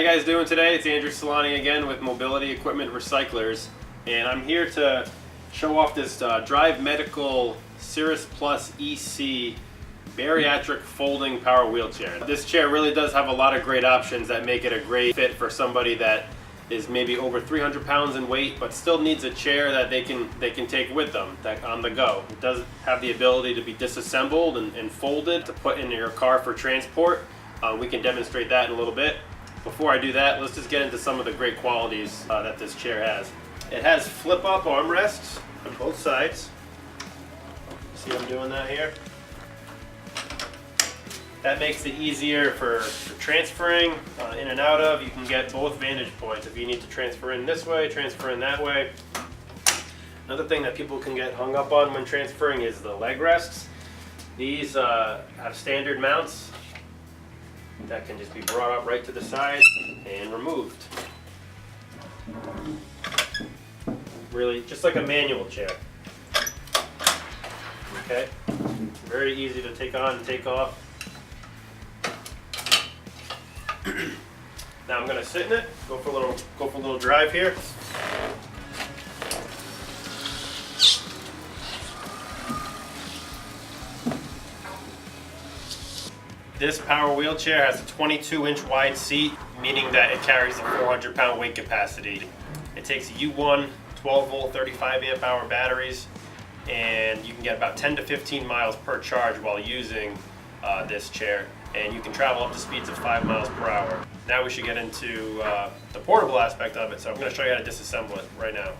guys doing today? It's Andrew Solani again with Mobility Equipment Recyclers, and I'm here to show off this Drive Medical Cirrus Plus EC bariatric folding power wheelchair. This chair really does have a lot of great options that make it a great fit for somebody that is maybe over 300 pounds in weight but still needs a chair that they can take with them on the go. It does have the ability to be disassembled and folded to put in your car for transport. We can demonstrate that in a little bit. Before I do that, let's just get into some of the great qualities that this chair has. It has flip-up armrests on both sides. See I'm doing that here? That makes it easier for transferring in and out of. You can get both vantage points. If you need to transfer in this way, transfer in that way. Another thing that people can get hung up on when transferring is the leg rests. These have standard mounts that can just be brought up right to the side and removed. Really, just like a manual chair. Okay, very easy to take on and take off. Now I'm going to sit in it, go for a little drive here. This power wheelchair has a 22-inch wide seat, meaning that it carries a 400-pound weight capacity. It takes U1 12-volt 35-amp-hour batteries, and you can get about 10 to 15 miles per charge while using this chair, and you can travel up to speeds of 5 miles per hour. Now we should get into the portable aspect of it, so I'm going to show you how to disassemble it right now.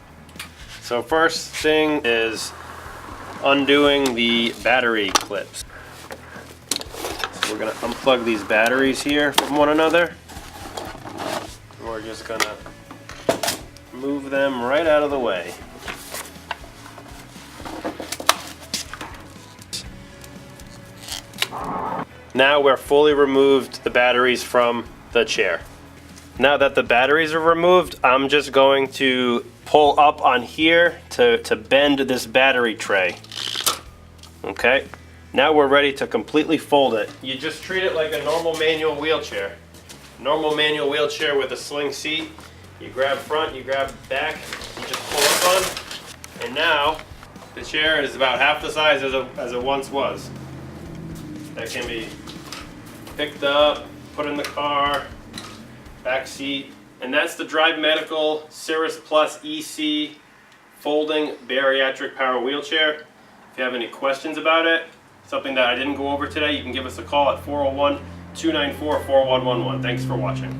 So first thing is undoing the battery clips. We're going to unplug these batteries here from one another. We're just going to move them right out of the way. Now we're fully removed the batteries from the chair. Now that the batteries are removed, I'm just going to pull up on here to bend this battery tray. Okay? Now we're ready to completely fold it. You just treat it like a normal manual wheelchair. Normal manual wheelchair with a sling seat. You grab front, you grab back, you just pull up on. And now the chair is about half the size as it once was. That can be picked up, put in the car, back seat. And that's the Drive Medical Cirrus Plus EC folding bariatric power wheelchair. If you have any questions about it, something that I didn't go over today, you can give us a call at 401-294-4111. Thanks for watching.